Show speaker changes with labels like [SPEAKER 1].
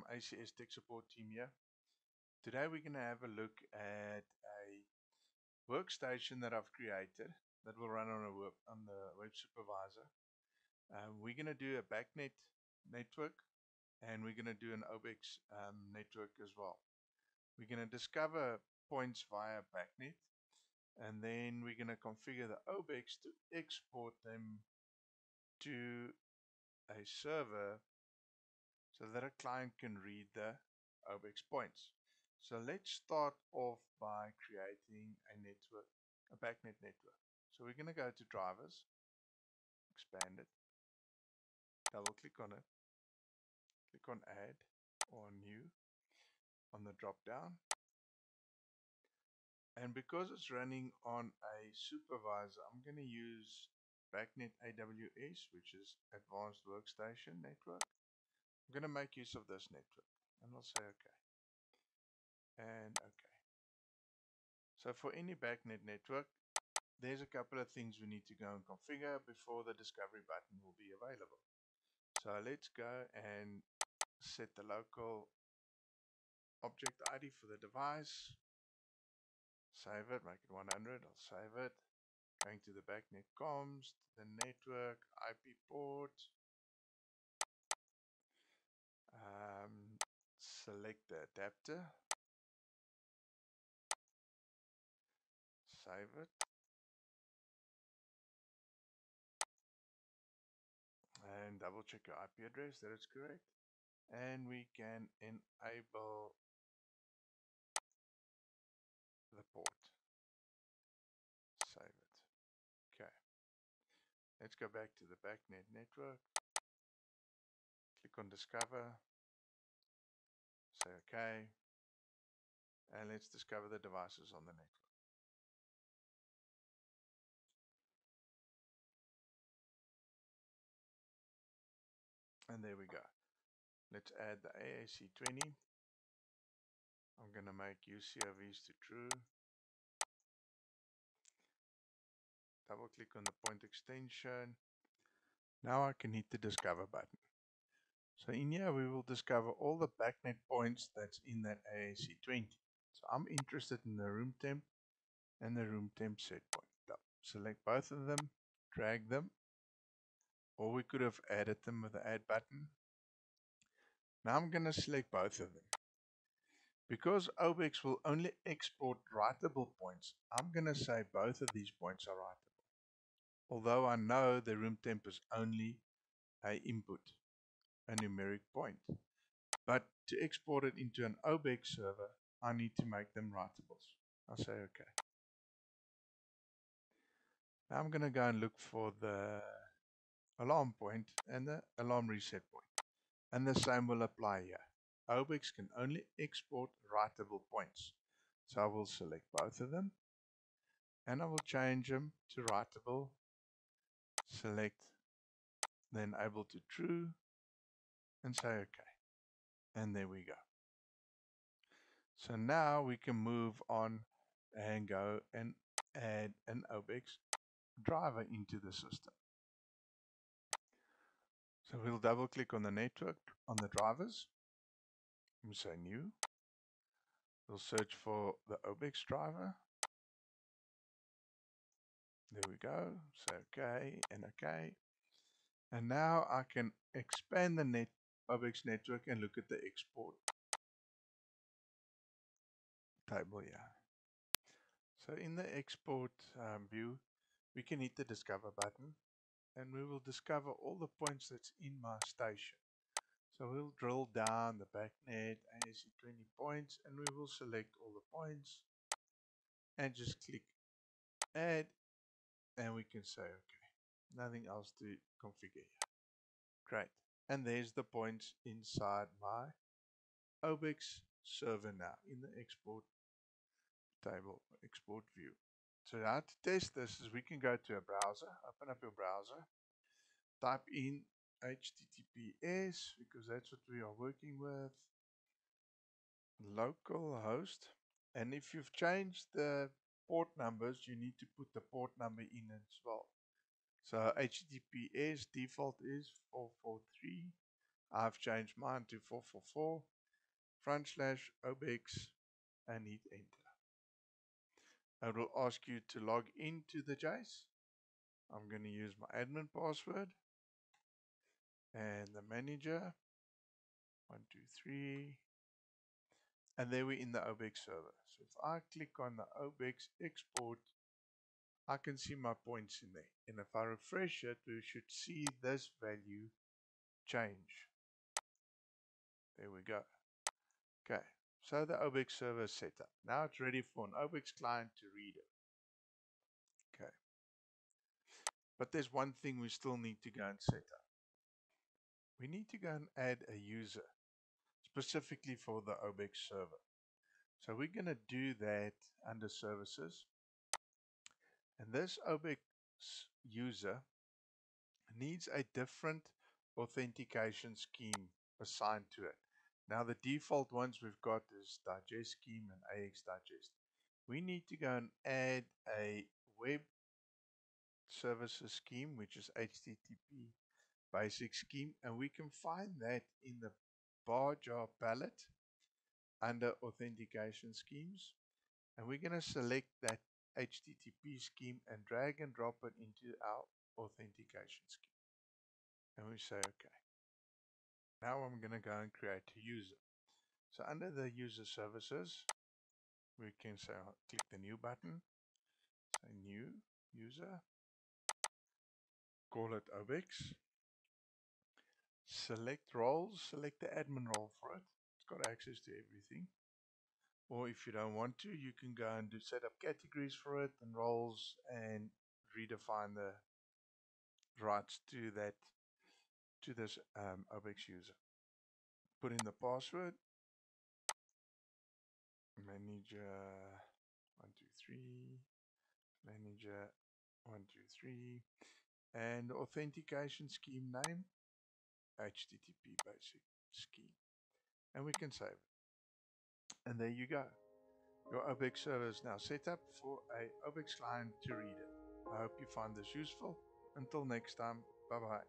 [SPEAKER 1] from ACS Tech Support Team here. Today we're going to have a look at a workstation that I've created that will run on the web supervisor. We're going to do a Bacnet network and we're going to do an Obix network as well. We're going to discover points via Bacnet and then we're going to configure the Obix to export them to a server so that a client can read the Obix points. So let's start off by creating a network, a Bacnet network. So we're going to go to drivers, expand it, double click on it, click on add or new on the drop down. And because it's running on a supervisor, I'm going to use Bacnet AWS, which is Advanced Workstation Network. I'm going to make use of this network and I'll say OK and OK. So for any Bacnet network, there's a couple of things we need to go and configure before the discovery button will be available. So let's go and set the local object ID for the device, save it, make it 100, I'll save it. Going to the Bacnet comms, the network, IP port, select the adapter, save it, and double check your IP address that it's correct, and we can enable the port, save it. Okay, let's go back to the Bacnet network, click on discover, say OK, and let's discover the devices on the network. And there we go. Let's add the AAC20. I'm going to make UCOVs to true. Double click on the point extension. Now I can hit the discover button. So in here we will discover all the Bacnet points that's in that AAC20. So I'm interested in the room temp and the room temp set point. Select both of them, drag them, or we could have added them with the add button. Now I'm going to select both of them. Because Obix will only export writable points, I'm going to say both of these points are writable. Although I know the room temp is only an input, a numeric point. But to export it into an Obix server, I need to make them writables. I'll say OK. Now I'm going to go and look for the alarm point and the alarm reset point. And the same will apply here. Obix can only export writable points. So I will select both of them and I will change them to writable, select the enable to true and say OK. And there we go. So now we can move on and go and add an Obix driver into the system. So we'll double click on the network, on the drivers. We'll say new. We'll search for the Obix driver. There we go. Say OK and OK. And now I can expand the Obix network and look at the export table here. So in the export view, we can hit the discover button and we will discover all the points that's in my station. So we'll drill down the Bacnet AAC20 points and we will select all the points and just click add and we can say OK. Nothing else to configure here. Great. And there's the points inside my Obix server now in the export table, export view. So how to test this is we can go to a browser, open up your browser, type in HTTPS because that's what we are working with, localhost, and if you've changed the port numbers, you need to put the port number in as well. So HTTPS default is 443. I've changed mine to 444. /Obix and hit enter. It will ask you to log into the Jace. I'm going to use my admin password and the manager 123, and there we're in the Obix server. So if I click on the Obix export, I can see my points in there, and if I refresh it, we should see this value change. There we go. Okay, so the Obix server is set up. Now it's ready for an Obix client to read it. Okay, but there's one thing we still need to go and set up. We need to go and add a user specifically for the Obix server. So we're going to do that under services, and this Obix user needs a different authentication scheme assigned to it. Now the default ones we've got is digest scheme and AX digest. We need to go and add a web services scheme, which is HTTP basic scheme, and we can find that in the bar jar palette under authentication schemes, and we're going to select that HTTP scheme and drag and drop it into our authentication scheme, and we say okay. Now I'm going to go and create a user. So under the user services, we can say click the new button, say new user, call it Obix, select roles, select the admin role for it. It's got access to everything. Or if you don't want to, you can go and set up categories for it and roles and redefine the rights to this Obix user. Put in the password, manager 123, manager 123, and authentication scheme name HTTP basic scheme, and we can save it. And there you go. Your Obix server is now set up for a Obix client to read it. I hope you find this useful. Until next time, bye bye.